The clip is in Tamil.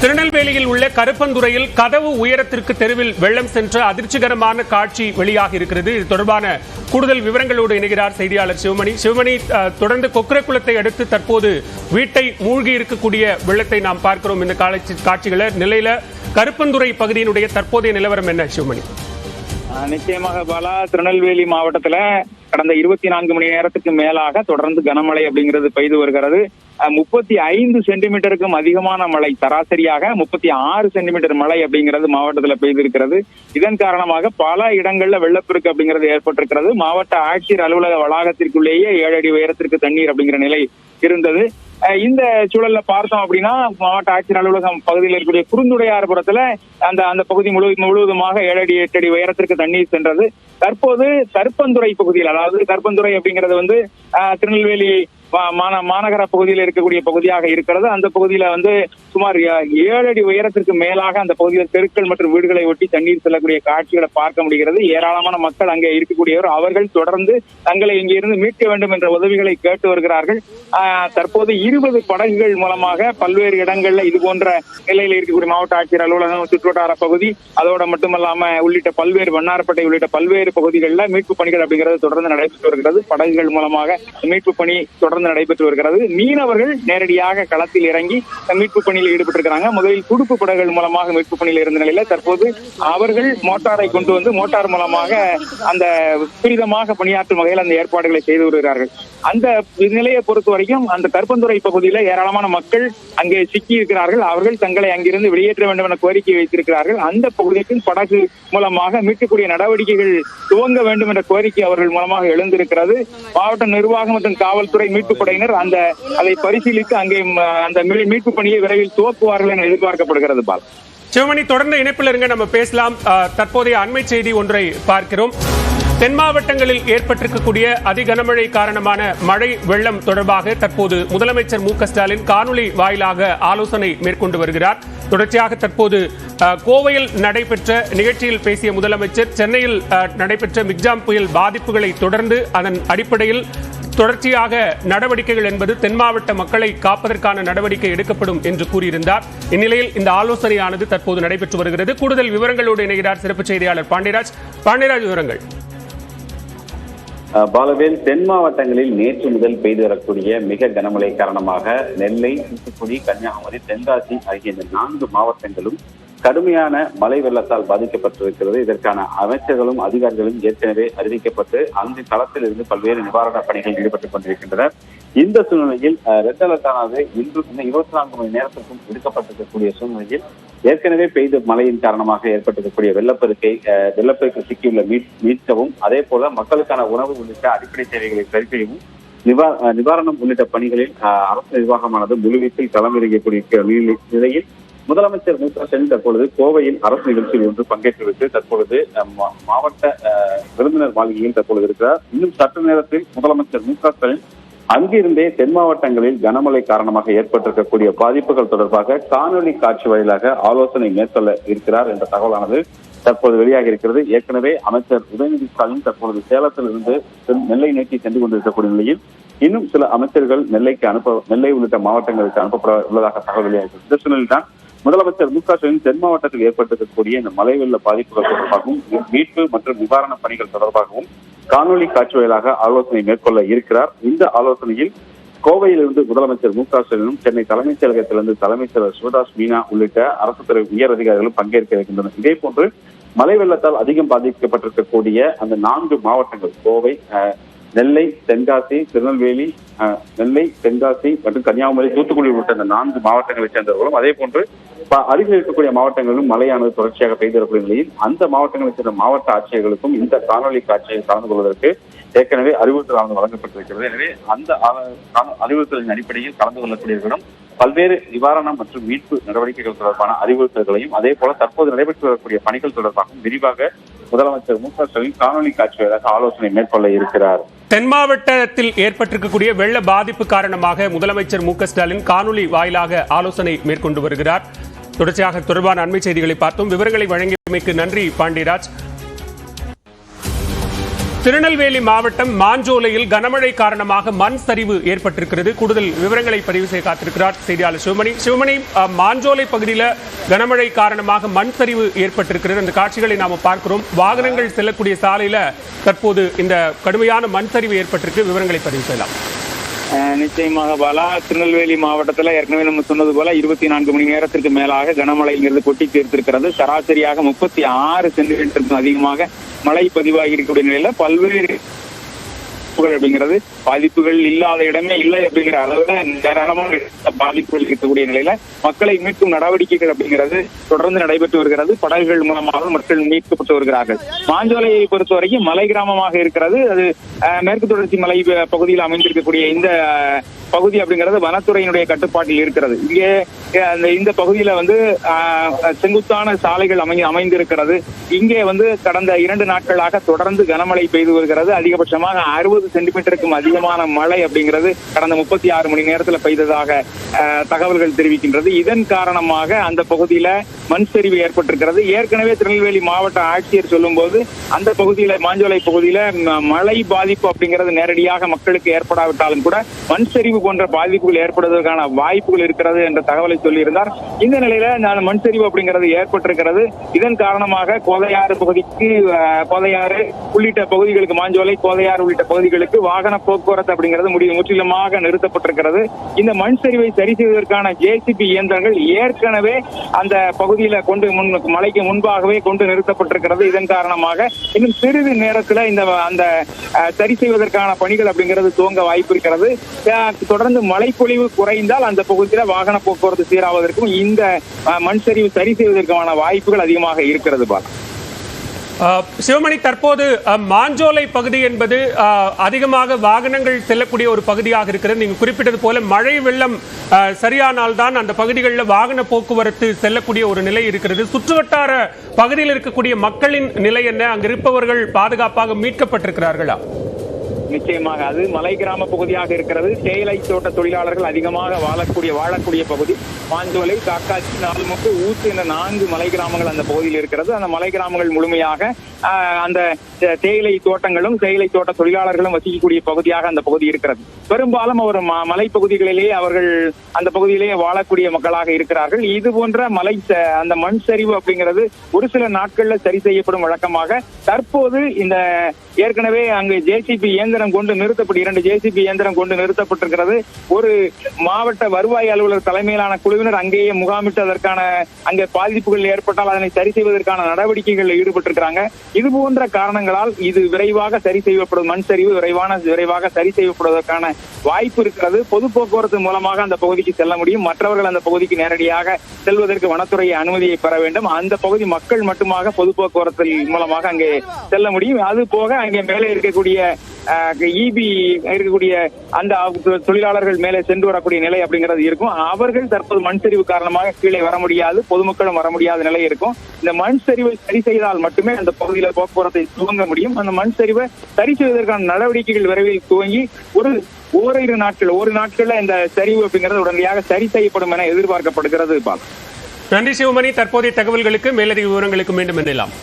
திருநெல்வேலியில் உள்ள கருப்பந்துறையில் கதவு உயரத்திற்கு தெருவில் வெள்ளம் சென்ற அதிர்ச்சிகரமான காட்சி வெளியாக இருக்கிறது. இது தொடர்பான கூடுதல் விவரங்களோடு இணைகிறார் செய்தியாளர் சிவமணி. தொடர்ந்து கொக்கரக்குளத்தை அடுத்து தற்போது வீட்டை மூழ்கி இருக்கக்கூடிய வெள்ளத்தை நாம் பார்க்கிறோம். இந்த காட்சிகளை நிலையில கருப்பந்துறை பகுதியினுடைய தற்போதைய நிலவரம் என்ன சிவமணி? நிச்சயமாக பாலா, திருநெல்வேலி மாவட்டத்துல கடந்த 24 மணி நேரத்துக்கு மேலாக தொடர்ந்து கனமழை அப்படிங்கிறது பெய்து வருகிறது. 35 சென்டிமீட்டருக்கும் அதிகமான மழை, சராசரியாக 36 சென்டிமீட்டர் மழை அப்படிங்கிறது மாவட்டத்துல பெய்திருக்கிறது. இதன் காரணமாக பல இடங்கள்ல வெள்ளப்பெருக்கு அப்படிங்கிறது ஏற்பட்டிருக்கிறது. மாவட்ட ஆட்சியர் அலுவலக வளாகத்திற்குள்ளேயே 7 அடி உயரத்திற்கு தண்ணீர் அப்படிங்கிற நிலை இருந்தது. இந்த சூழல்ல பார்த்தோம் அப்படின்னா, மாவட்ட ஆட்சியர் அலுவலகம் பகுதியில் இருக்கக்கூடிய குறுந்துடையார்புரத்துல அந்த பகுதி முழுவதுமாக 7 அடி 8 அடி உயரத்திற்கு தண்ணீர் சென்றது. தற்போது கருப்பந்துறை பகுதியில், அதாவது கருப்பந்துறை அப்படிங்கிறது திருநெல்வேலி மாநகர பகுதியில் இருக்கக்கூடிய பகுதியாக இருக்கிறது. அந்த பகுதியில சுமார் 7 அடி உயரத்திற்கு மேலாக அந்த பகுதியில் தெருக்கள் மற்றும் வீடுகளை ஒட்டி தண்ணீர் செல்லக்கூடிய காட்சிகளை பார்க்க முடிகிறது. ஏராளமான மக்கள் அங்கே இருக்கக்கூடியவர் அவர்கள் தொடர்ந்து தங்களை இங்கிருந்து மீட்க வேண்டும் என்ற உதவிகளை கேட்டு வருகிறார்கள். தற்போது 20 படகுகள் மூலமாக பல்வேறு இடங்கள்ல இது போன்ற நிலையில் இருக்கக்கூடிய மாவட்ட ஆட்சியர் அலுவலகம், சுற்றுவட்டார பகுதி, அதோட மட்டுமல்லாம உள்ளிட்ட பல்வேறு வண்ணாரப்பேட்டை உள்ளிட்ட பல்வேறு பகுதிகளில் மீட்பு பணிகள் அப்படிங்கிறது தொடர்ந்து நடைபெற்று வருகிறது. படகுகள் மூலமாக மீட்பு பணி தொடர்ந்து நடைபெற்று வருகிறது. மீனவர்கள் நேரடியாக களத்தில் இறங்கி மீட்பு பணியில் ஈடுபட்டிருக்கிறாங்க. முதலில் துடுப்பு படகுகள் மூலமாக மீட்பு பணியில் இருந்த நிலையில தற்போது அவர்கள் மோட்டாரை கொண்டு வந்து மோட்டார் மூலமாக அந்த துரிதமாக பணியாற்றும் வகையில் அந்த ஏற்பாடுகளை செய்து வருகிறார்கள். அந்த நிலையை பொறுத்த வரைக்கும் அந்த கருப்பந்துறை பகுதியில ஏராளமான மக்கள் அங்கே சிக்கி இருக்கிறார்கள். அவர்கள் தங்களை அங்கிருந்து வெளியேற்ற வேண்டும் என கோரிக்கை வைத்திருக்கிறார்கள். அந்த பகுதிக்கும் படகு மூலமாக மீட்கக்கூடிய நடவடிக்கைகள் துவங்க வேண்டும் என்ற கோரிக்கை அவர்கள் மூலமாக எழுந்திருக்கிறது. மாவட்ட நிர்வாகம் மற்றும் காவல்துறை மீட்பு படையினர் அதை பரிசீலித்து அங்கே அந்த மீட்பு பணியை விரைவில் துவக்குவார்கள் என எதிர்பார்க்கப்படுகிறது. பால் சிவமணி, தொடர்ந்து இணைப்பில் இருங்க, நம்ம பேசலாம். தற்போதைய அண்மை செய்தி ஒன்றை பார்க்கிறோம். தென் மாவட்டங்களில் ஏற்பட்டிருக்கக்கூடிய அதிகனமழை காரணமான மழை வெள்ளம் தொடர்பாக தற்போது முதலமைச்சர் மு.க.ஸ்டாலின் காணொலி வாயிலாக ஆலோசனை மேற்கொண்டு வருகிறார். தொடர்ச்சியாக தற்போது கோவையில் நடைபெற்ற நிகழ்ச்சியில் பேசிய முதலமைச்சர் சென்னையில் நடைபெற்ற மிக்ஜாம் புயல் பாதிப்புகளை தொடர்ந்து அதன் அடிப்படையில் தொடர்ச்சியாக நடவடிக்கைகள் என்பது தென் மாவட்ட மக்களை காப்பதற்கான நடவடிக்கை எடுக்கப்படும் என்று கூறியிருந்தார். இந்நிலையில் இந்த ஆலோசனையானது தற்போது நடைபெற்று வருகிறது. கூடுதல் விவரங்களோடு இணைகிறார் சிறப்பு செய்தியாளர் பாண்டியராஜ். விவரங்கள். பாலவேல், தென் மாவட்டங்களில் நேற்று முதல் பெய்து வரக்கூடிய மிக கனமழை காரணமாக நெல்லை, தூத்துக்குடி, கன்னியாகுமரி, தென்காசி ஆகிய இந்த 4 மாவட்டங்களும் கடுமையான மழை வெள்ளத்தால் பாதிக்கப்பட்டிருக்கிறது. இதற்கான அமைச்சர்களும் அதிகாரிகளும் ஏற்கனவே அறிவிக்கப்பட்டு அங்கு களத்தில் இருந்து பல்வேறு நிவாரணப் பணிகளில் ஈடுபட்டுக் கொண்டிருக்கின்றனர். இந்த சூழ்நிலையில் ரெட் அலர்ட்டானது இன்று 24 மணி நேரத்திற்கும் விடுக்கப்பட்டிருக்கக்கூடிய சூழ்நிலையில் ஏற்கனவே பெய்த மழையின் காரணமாக ஏற்பட்டிருக்கக்கூடிய வெள்ளப்பெருக்கு சிக்கியுள்ள மீட்கவும், அதே போல மக்களுக்கான உணவு உள்ளிட்ட அடிப்படை தேவைகளை சரி செய்யவும், நிவாரணம் உள்ளிட்ட பணிகளில் அரசு நிர்வாகமானது முழுவீச்சில் களமிறங்கக்கூடிய நிலையில் முதலமைச்சர் மு.க.ஸ்டாலின் தற்பொழுது கோவையில் அரசு நிகழ்ச்சியில் ஒன்று பங்கேற்றுவிட்டு தற்பொழுது மாவட்ட விருந்தினர் மாளிகையில் தற்பொழுது இருக்கிறார். இன்னும் சற்று நேரத்தில் முதலமைச்சர் மு.க.ஸ்டாலின் அங்கிருந்தே தென் மாவட்டங்களில் கனமழை காரணமாக ஏற்பட்டிருக்கக்கூடிய பாதிப்புகள் தொடர்பாக காணொலி காட்சி வாயிலாக ஆலோசனை மேற்கொள்ள இருக்கிறார் என்ற தகவலானது தற்போது வெளியாக இருக்கிறது. ஏற்கனவே அமைச்சர் உதயநிதி ஸ்டாலின் தற்பொழுது சேலத்தில் இருந்து நெல்லை நோக்கி சென்று கொண்டிருக்கக்கூடிய நிலையில் இன்னும் சில அமைச்சர்கள் நெல்லை உள்ளிட்ட மாவட்டங்களுக்கு அனுப்பப்பட உள்ளதாக தகவல் வெளியாகிறது. இந்த சூழ்நிலையில் தான் முதலமைச்சர் மு.க.ஸ்டாலின் தென் மாவட்டத்தில் ஏற்பட்டிருக்கக்கூடிய இந்த மழை வெள்ள பாதிப்புகள் தொடர்பாகவும் மீட்பு மற்றும் நிவாரணப் பணிகள் தொடர்பாகவும் காணொலி காட்சி வாயிலாக ஆலோசனை மேற்கொள்ள இருக்கிறார். இந்த ஆலோசனையில் கோவையிலிருந்து முதலமைச்சர் மு.க.ஸ்டாலினும் சென்னை தலைமைச் செயலகத்திலிருந்து தலைமைச் செயலர் சிவதாஸ் மீனா உள்ளிட்ட அரசு துறை உயர் அதிகாரிகளும் பங்கேற்க இருக்கின்றனர். இதே போன்று மழை வெள்ளத்தால் அதிகம் பாதிக்கப்பட்டிருக்கக்கூடிய அந்த 4 மாவட்டங்கள் கோவை, நெல்லை, தென்காசி, திருநெல்வேலி, மற்றும் கன்னியாகுமரி, தூத்துக்குடி உள்ளிட்ட அந்த 4 மாவட்டங்களைச் சேர்ந்தவர்களும், அதே போன்று அருகில் இருக்கக்கூடிய மாவட்டங்களிலும் மழையானது தொடர்ச்சியாக பெய்து வரக்கூடிய நிலையில் அந்த மாவட்டங்களைச் சேர்ந்த மாவட்ட ஆட்சியர்களுக்கும் இந்த காணொலி காட்சியில் கலந்து கொள்வதற்கு ஏற்கனவே அறிவுறுத்தல் வழங்கப்பட்டிருக்கிறது. எனவே அந்த அறிவுறுத்தலின் அடிப்படையில் கலந்து கொள்ளக்கூடியவர்களும் பல்வேறு நிவாரணம் மற்றும் மீட்பு நடவடிக்கைகள் தொடர்பான அறிவுறுத்தல்களையும், அதே போல தற்போது நடைபெற்று வரக்கூடிய பணிகள் தொடர்பாகவும் விரிவாக முதலமைச்சர் மு.க.ஸ்டாலின் காணொலி காட்சி வாயிலாக ஆலோசனை மேற்கொள்ள இருக்கிறார். தென் மாவட்டத்தில் ஏற்பட்டிருக்கக்கூடிய வெள்ள பாதிப்பு காரணமாக முதலமைச்சர் மு.க.ஸ்டாலின் காணொலி வாயிலாக ஆலோசனை மேற்கொண்டு வருகிறார். தொடர்ச்சியாக தொடர்பான அண்மை செய்திகளை பார்த்தோம். விவரங்களை வழங்கியமைக்கு நன்றி பாண்டியராஜ். திருநெல்வேலி மாவட்டம் மாஞ்சோலையில் கனமழை காரணமாக மண் சரிவு ஏற்பட்டிருக்கிறது. கூடுதல் விவரங்களை பதிவு செய்ய காத்திருக்கிறார் செய்தியாளர் சிவமணி. சிவமணி, மாஞ்சோலை பகுதியில் கனமழை காரணமாக மண் சரிவு ஏற்பட்டிருக்கிறது. அந்த காட்சிகளை நாம பார்க்கிறோம். வாகனங்கள் செல்லக்கூடிய சாலையில தற்போது இந்த கடுமையான மண் சரிவு ஏற்பட்டிருக்கு. விவரங்களை பதிவு செய்யலாம். நிச்சயமாக பாலா, திருநெல்வேலி மாவட்டத்தில் ஏற்கனவே நம்ம சொன்னது போல 24 மணி நேரத்திற்கு மேலாக கனமழைங்கிறது கொட்டி தீர்த்திருக்கிறது. சராசரியாக 36 சென்டிமீட்டருக்கும் அதிகமாக மழை பதிவாகி இருக்கக்கூடிய நிலையில பல்வேறு அப்படிங்கிறது பாதிப்புகள் இல்லாத இடமே இல்லை அப்படிங்கிற அளவுல ஏராளமான பாதிப்புகள் இருக்கக்கூடிய நிலையில மக்களை மீட்கும் நடவடிக்கைகள் அப்படிங்கிறது தொடர்ந்து நடைபெற்று வருகிறது. படகுகள் மூலமாக மக்கள் மீட்கப்பட்டு வருகிறார்கள். மாஞ்சோலையை பொறுத்த வரைக்கும் மலை கிராமமாக இருக்கிறது. அது மேற்கு தொடர்ச்சி மலை பகுதியில் அமைந்திருக்கக்கூடிய இந்த பகுதி அப்படிங்கிறது வனத்துறையினுடைய கட்டுப்பாட்டில் இருக்கிறது. இங்கே இந்த பகுதியில செங்குத்தான சாலைகள் அமைந்திருக்கிறது. இங்கே கடந்த 2 நாட்களாக தொடர்ந்து கனமழை பெய்து வருகிறது. அதிகபட்சமாக 60 சென்டிமீட்டருக்கும் அதிகமான மழை அப்படிங்கிறது கடந்த 36 மணி நேரத்தில் பெய்ததாக தகவல்கள் தெரிவிக்கின்றது. இதன் காரணமாக அந்த பகுதியில மண் சரிவு ஏற்பட்டிருக்கிறது. ஏற்கனவே திருநெல்வேலி மாவட்ட ஆட்சியர் சொல்லும் போது அந்த பகுதியில மாஞ்சோலை பகுதியில மழை பாதிப்பு அப்படிங்கிறது நேரடியாக மக்களுக்கு ஏற்படாவிட்டாலும் கூட மண் சரிவு போன்ற பாதிப்புகள் ஏற்படுவதற்கான வாய்ப்புகள் இருக்கிறது என்ற தகவலை சொல்லியிருந்தார். இந்த நிலையில மண் சரிவு அப்படிங்கிறது ஏற்பட்டிருக்கிறது. இதன் காரணமாக கோதையாறு பகுதிக்கு கோதையாறு உள்ளிட்ட பகுதிகளுக்கு மாஞ்சோலை கோதையாறு உள்ளிட்ட பகுதிகளுக்கு வாகன போக்குவரத்து அப்படிங்கிறது முற்றிலுமாக நிறுத்தப்பட்டிருக்கிறது. இந்த மண் சரிவை சரி செய்வதற்கான JCB இயந்திரங்கள் ஏற்கனவே அந்த பகுதியில மழைக்கு முன்பாகவே கொண்டு நிறுத்தப்பட்டிருக்கிறது. இதன் காரணமாக இன்னும் சிறிது நேரத்தில் அந்த சரி செய்வதற்கான பணிகள் அப்படிங்கிறது துவங்க வாய்ப்பு இருக்கிறது. தொடர்ந்து மழைப்பொழிவு குறைந்தால் அந்த பகுதியில வாகன போக்குவரத்து சீராவதற்கும் இந்த மண் சரிவு சரி செய்வதற்கான வாய்ப்புகள் அதிகமாக இருக்கிறது. சிவமணி, தற்போது மாஞ்சோலை பகுதி என்பது அதிகமாக வாகனங்கள் செல்லக்கூடிய ஒரு பகுதியாக இருக்கிறது. நீங்க குறிப்பிட்டது போல மழை வெள்ளம் சரியானால்தான் அந்த பகுதிகளில் வாகன போக்குவரத்து செல்லக்கூடிய ஒரு நிலை இருக்கிறது. சுற்றுவட்டார பகுதியில் இருக்கக்கூடிய மக்களின் நிலை என்ன? அங்கு இருப்பவர்கள் பாதுகாப்பாக மீட்கப்பட்டிருக்கிறார்களா? நிச்சயமாக அது மலை கிராம பகுதியாக இருக்கிறது. தேயிலை தோட்ட தொழிலாளர்கள் அதிகமாக வாழக்கூடிய பகுதி மாஞ்சோலை, காக்காச்சி, நாலுமுக்கு, ஊத்து என்ற 4 மலை கிராமங்கள் அந்த பகுதியில் இருக்கிறது. அந்த மலை கிராமங்கள் முழுமையாக அந்த தேயிலை தோட்டங்களும் தேயிலை தோட்ட தொழிலாளர்களும் வசிக்கக்கூடிய பகுதியாக அந்த பகுதி இருக்கிறது. பெரும்பாலும் ஒரு மலைப்பகுதிகளிலேயே அவர்கள் அந்த பகுதியிலேயே வாழக்கூடிய மக்களாக இருக்கிறார்கள். இது போன்ற அந்த மண் சரிவு அப்படிங்கிறது ஒரு சில நாட்கள்ல சரி செய்யப்படும் வழக்கமாக தற்போது இந்த ஏற்கனவே அங்கு JCB இயந்திரம் கொண்டு 2 JCB இயந்திரம் கொண்டு நிறுத்தப்பட்டிருக்கிறது. ஒரு மாவட்ட வருவாய் அலுவலர் தலைமையிலான குழுவினர் அங்கேயே முகாமிட்டு அதற்கான அங்கே பாதிப்புகள் ஏற்பட்டால் அதனை சரி செய்வதற்கான நடவடிக்கைகளில் ஈடுபட்டிருக்கிறாங்க. இது போன்ற காரணங்களால் இது விரைவாக சரி செய்யப்படும் மண் சரிவு விரைவாக சரி செய்யப்படுவதற்கான வாய்ப்பு இருக்கிறது. பொது போக்குவரத்து மூலமாக அந்த பகுதிக்கு செல்ல முடியும். மற்றவர்கள் அந்த பகுதிக்கு நேரடியாக செல்வதற்கு வனத்துறை அனுமதியை பெற வேண்டும். அந்த பகுதி மக்கள் மட்டுமாக பொது போக்குவரத்து மூலமாக அங்கே செல்ல முடியும். அது போக அங்கே மேலே இருக்கக்கூடிய EB இருக்கக்கூடிய அந்த தொழிலாளர்கள் மேலே சென்று வரக்கூடிய நிலை அப்படிங்கிறது இருக்கும். அவர்கள் தற்போது மண் சரிவு காரணமாக கீழே வர முடியாது, பொதுமக்களும் வர முடியாத நிலை இருக்கும். இந்த மண் சரிவை சரி செய்தால் மட்டுமே அந்த பகுதியில போக்குவரத்தை துவங்க முடியும். அந்த மண் சரிவை சரி செய்வதற்கான நடவடிக்கைகள் விரைவில் துவங்கி ஒரு நாட்கள்ல இந்த சரிவு அப்படிங்கிறது உடனடியாக சரி செய்யப்படும் என எதிர்பார்க்கப்படுகிறது. நன்றி சிவமணி. தற்போதைய தகவல்களுக்கு மேலதிக விவரங்களுக்கு மீண்டும் இணையலாம்.